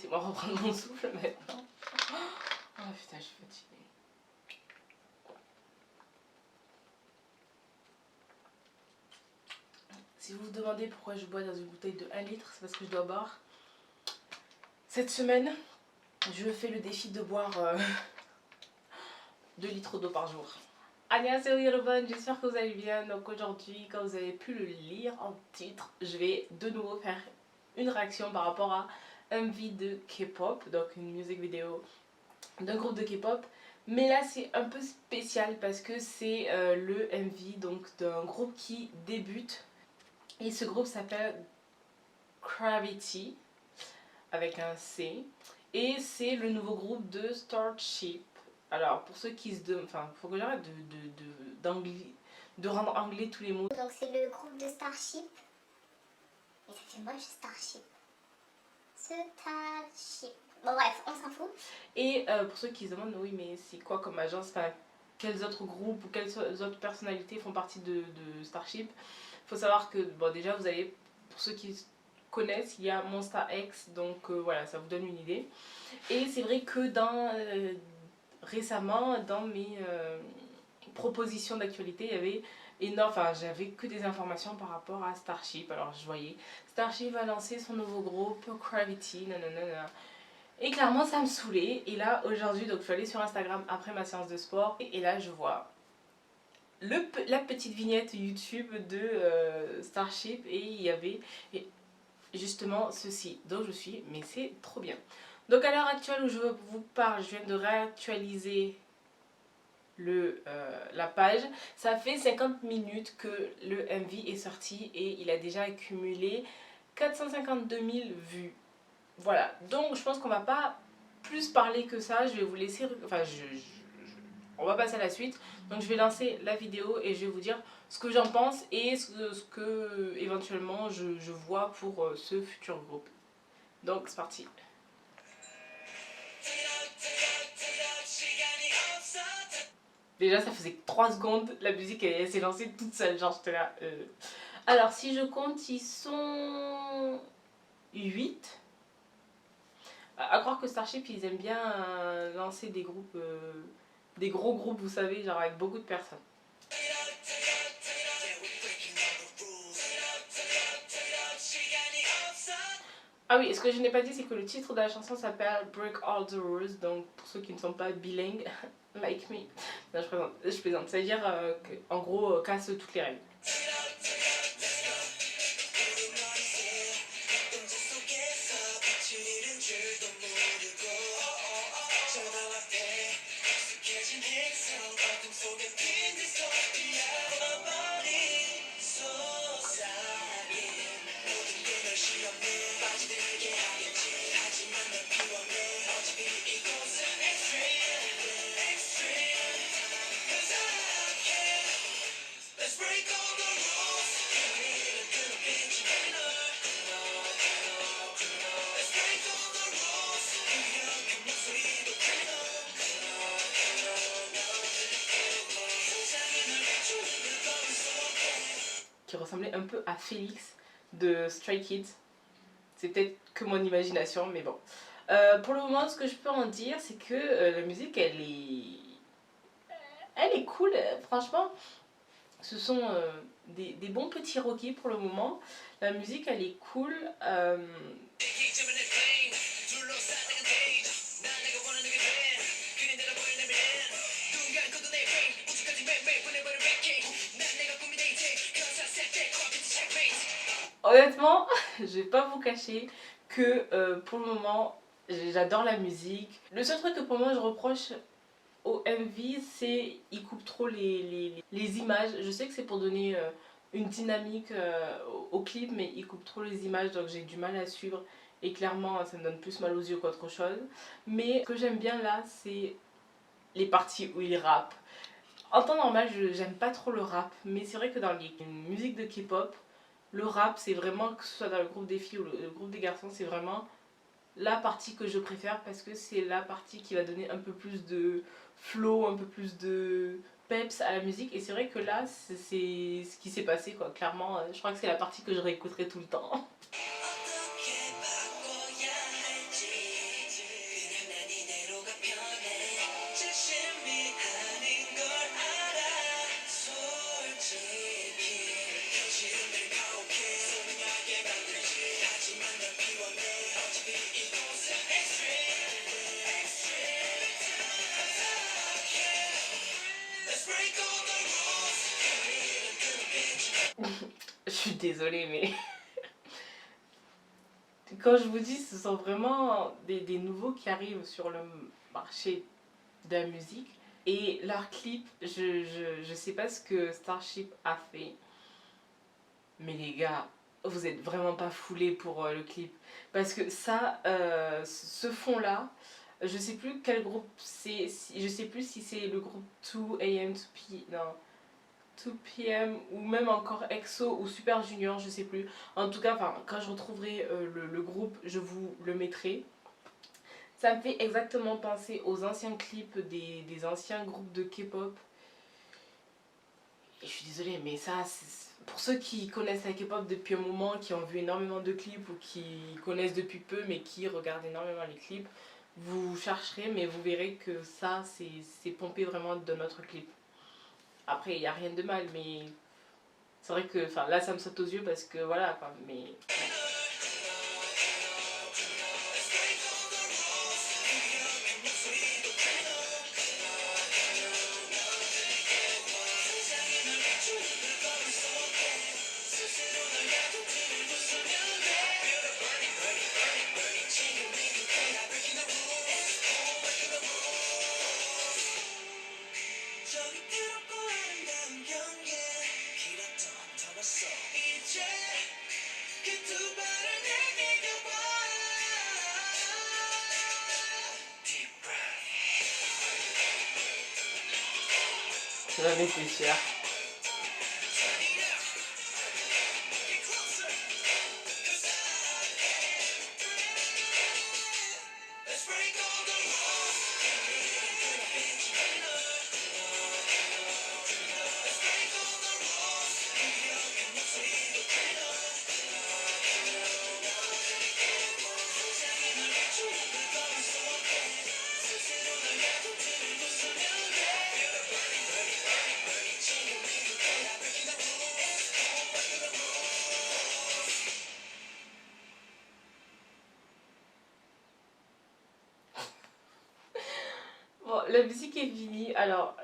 laissez-moi reprendre mon souffle maintenant. Oh putain, je suis fatiguée. Si vous vous demandez pourquoi je bois dans une bouteille de 1 litre, c'est parce que je dois boire. Cette semaine, je fais le défi de boire 2 litres d'eau par jour. Annyeonghaseyo Yorobun, j'espère que vous allez bien. Donc aujourd'hui, comme vous avez pu le lire en titre, je vais de nouveau faire une réaction par rapport à MV de K-pop, donc une musique vidéo d'un groupe de K-pop. Mais là c'est un peu spécial parce que c'est le MV donc d'un groupe qui débute. Et ce groupe s'appelle Gravity avec un C. Et c'est le nouveau groupe de Starship. Alors pour ceux qui se demandent, enfin faut que j'arrête de rendre anglais tous les mots. Donc c'est le groupe de Starship. Et ça fait moche Starship. Starship. Bon bref, on s'en fout. Et pour ceux qui se demandent, oui mais c'est quoi comme agence, enfin, quels autres groupes ou quelles autres personnalités font partie de Starship. Il faut savoir que, bon déjà vous avez, pour ceux qui connaissent, il y a Monsta X, donc voilà, ça vous donne une idée. Et c'est vrai que récemment, dans mes propositions d'actualité, il y avait énorme, enfin j'avais que des informations par rapport à Starship. Alors je voyais, Starship va lancer son nouveau groupe, Gravity, nanana. Et clairement ça me saoulait. Et là aujourd'hui, donc je suis allée sur Instagram après ma séance de sport, et là je vois la petite vignette YouTube de Starship, et il y avait justement ceci. Donc je suis, mais c'est trop bien. Donc à l'heure actuelle où je vous parle, je viens de réactualiser la page. Ça fait 50 minutes que le MV est sorti et il a déjà accumulé 452 000 vues. Voilà, donc je pense qu'on va pas plus parler que ça. Je vais vous laisser, enfin on va passer à la suite. Donc je vais lancer la vidéo et je vais vous dire ce que j'en pense et ce que éventuellement je vois pour ce futur groupe. Donc c'est parti. Déjà ça faisait 3 secondes, la musique elle s'est lancée toute seule, genre j'étais là. Alors si je compte, ils sont 8. À croire que Starship ils aiment bien lancer des groupes, des gros groupes vous savez, genre avec beaucoup de personnes. Ah oui, et ce que je n'ai pas dit, c'est que le titre de la chanson s'appelle Break All the Rules, donc pour ceux qui ne sont pas bilingues, like me, non, je plaisante, c'est-à-dire qu'en gros, casse toutes les règles. Qui ressemblait un peu à Félix de Stray Kids. C'est peut-être que mon imagination, mais bon. Pour le moment, ce que je peux en dire, c'est que la musique, elle est cool, franchement. Ce sont des bons petits rockies pour le moment. La musique, elle est cool. Honnêtement, je vais pas vous cacher que pour le moment, j'adore la musique. Le seul truc que pour moi je reproche au MV, c'est qu'il coupe trop les images. Je sais que c'est pour donner une dynamique au clip, mais il coupe trop les images, donc j'ai du mal à suivre. Et clairement, ça me donne plus mal aux yeux qu'autre chose. Mais ce que j'aime bien là, c'est les parties où il rappe. En temps normal, j'aime pas trop le rap, mais c'est vrai que dans les musiques de K-pop, le rap, c'est vraiment, que ce soit dans le groupe des filles ou le groupe des garçons, c'est vraiment la partie que je préfère parce que c'est la partie qui va donner un peu plus de flow, un peu plus de peps à la musique. Et c'est vrai que là, c'est ce qui s'est passé, quoi. Clairement, je crois que c'est la partie que je réécouterai tout le temps. désolée, mais quand je vous dis, ce sont vraiment des nouveaux qui arrivent sur le marché de la musique. Et leur clip, je sais pas ce que Starship a fait, mais les gars, vous êtes vraiment pas foulés pour le clip. Parce que ça, ce fond-là, je sais plus quel groupe c'est, je sais plus si c'est le groupe 2AM, 2P, non, 2PM ou même encore EXO ou Super Junior, je sais plus. En tout cas, quand je retrouverai le groupe, je vous le mettrai. Ça me fait exactement penser aux anciens clips des anciens groupes de K-pop. Et je suis désolée, mais ça, pour ceux qui connaissent la K-pop depuis un moment, qui ont vu énormément de clips ou qui connaissent depuis peu mais qui regardent énormément les clips, vous chercherez mais vous verrez que ça, c'est pompé vraiment de notre clip. Après, il n'y a rien de mal, mais c'est vrai que là, ça me saute aux yeux parce que voilà, quoi, mais... J'en étais sûre. Bon, la musique est finie. Alors,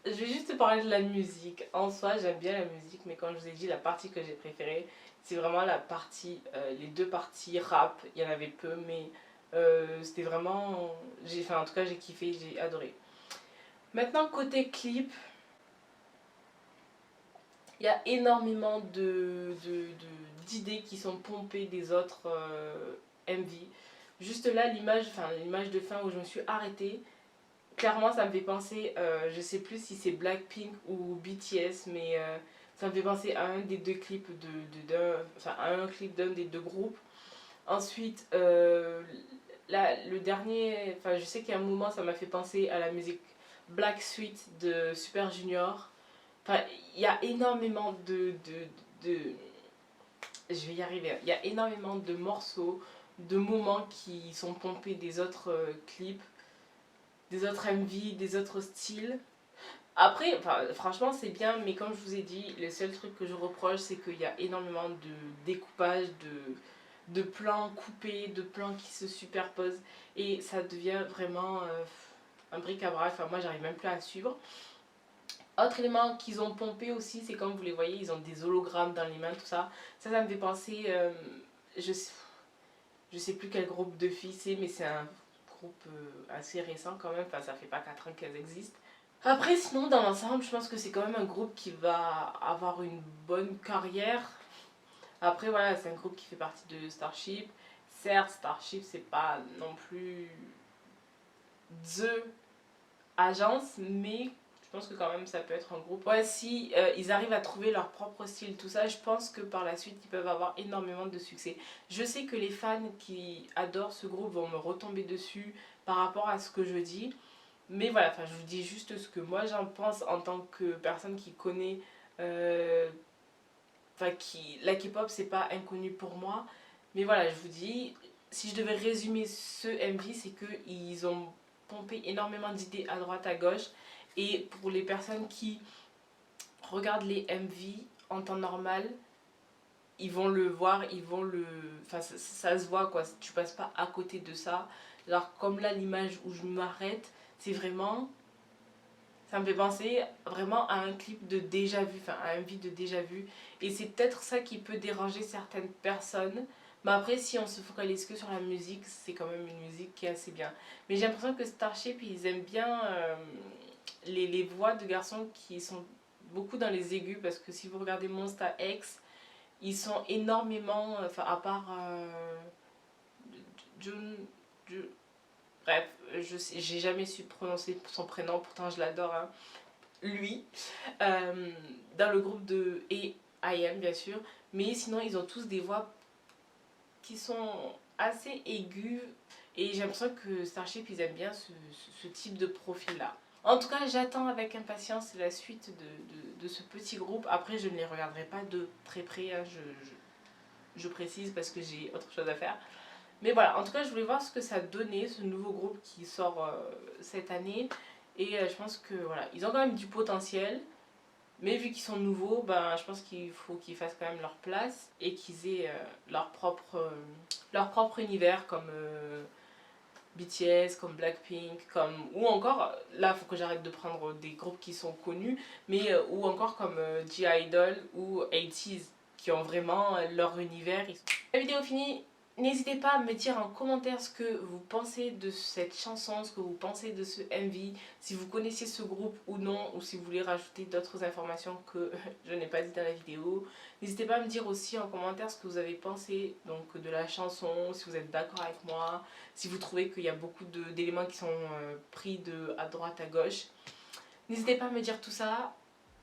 je vais juste te parler de la musique. En soi, j'aime bien la musique, mais comme je vous ai dit, la partie que j'ai préférée, c'est vraiment la partie, les deux parties rap. Il y en avait peu, mais c'était vraiment... en tout cas, j'ai kiffé, j'ai adoré. Maintenant, côté clip, il y a énormément d'idées qui sont pompées des autres MV. Juste là, l'image de fin où je me suis arrêtée, clairement, ça me fait penser, je sais plus si c'est Blackpink ou BTS, mais ça me fait penser à un des deux clips à un clip d'un des deux groupes. Ensuite, le dernier, je sais qu'il y a un moment, ça m'a fait penser à la musique Black Sweet de Super Junior. Il y a énormément je vais y arriver. Il y a énormément de morceaux, de moments qui sont pompés des autres clips, des autres MV, des autres styles. Après, franchement, c'est bien, mais comme je vous ai dit, le seul truc que je reproche, c'est qu'il y a énormément de découpage, de plans coupés, de plans qui se superposent, et ça devient vraiment un bric-à-brac. Moi, j'arrive même plus à suivre. Autre élément qu'ils ont pompé aussi, c'est comme vous les voyez, ils ont des hologrammes dans les mains, tout ça. Ça me fait penser, je sais plus quel groupe de filles c'est, mais c'est un groupe assez récent quand même. Ça fait pas 4 ans qu'elles existent. Après, sinon, dans l'ensemble, je pense que c'est quand même un groupe qui va avoir une bonne carrière. Après, voilà, c'est un groupe qui fait partie de Starship. Certes, Starship, c'est pas non plus THE agence, mais je pense que quand même ça peut être un groupe. Ouais, si ils arrivent à trouver leur propre style, tout ça, je pense que par la suite ils peuvent avoir énormément de succès. Je sais que les fans qui adorent ce groupe vont me retomber dessus par rapport à ce que je dis. Mais voilà, je vous dis juste ce que moi j'en pense en tant que personne qui connaît. La K-pop, c'est pas inconnu pour moi. Mais voilà, je vous dis, si je devais résumer ce MV, c'est qu'ils ont pompé énormément d'idées à droite, à gauche. Et pour les personnes qui regardent les MV en temps normal, ils vont le voir, ça se voit quoi, tu passes pas à côté de ça. Alors comme là l'image où je m'arrête, c'est vraiment, Ça me fait penser vraiment à un clip de déjà vu, enfin à un beat de déjà vu. Et c'est peut-être ça qui peut déranger certaines personnes. Mais après, si on se focalise que sur la musique, c'est quand même une musique qui est assez bien. Mais j'ai l'impression que Starship, ils aiment bien les voix de garçons qui sont beaucoup dans les aigus. Parce que si vous regardez Monsta X, ils sont énormément, enfin à part Jun, bref, j'ai jamais su prononcer son prénom, pourtant je l'adore, hein. Lui, dans le groupe de A.I.M bien sûr, mais sinon ils ont tous des voix qui sont assez aiguës et j'ai l'impression que Starship ils aiment bien ce type de profil là. En tout cas, j'attends avec impatience la suite de ce petit groupe. Après, je ne les regarderai pas de très près, hein, je précise parce que j'ai autre chose à faire. Mais voilà, en tout cas, je voulais voir ce que ça donnait, ce nouveau groupe qui sort cette année. Et je pense que voilà, ils ont quand même du potentiel. Mais vu qu'ils sont nouveaux, ben, je pense qu'il faut qu'ils fassent quand même leur place et qu'ils aient leur propre univers comme BTS, comme Blackpink, ou encore, là il faut que j'arrête de prendre des groupes qui sont connus, mais ou encore comme G-Idol ou 80s qui ont vraiment leur univers. La vidéo finie. N'hésitez pas à me dire en commentaire ce que vous pensez de cette chanson, ce que vous pensez de ce MV, si vous connaissiez ce groupe ou non, ou si vous voulez rajouter d'autres informations que je n'ai pas dit dans la vidéo. N'hésitez pas à me dire aussi en commentaire ce que vous avez pensé donc, de la chanson, si vous êtes d'accord avec moi, si vous trouvez qu'il y a beaucoup d'éléments qui sont pris à droite, à gauche. N'hésitez pas à me dire tout ça.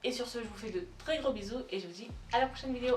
Et sur ce, je vous fais de très gros bisous et je vous dis à la prochaine vidéo.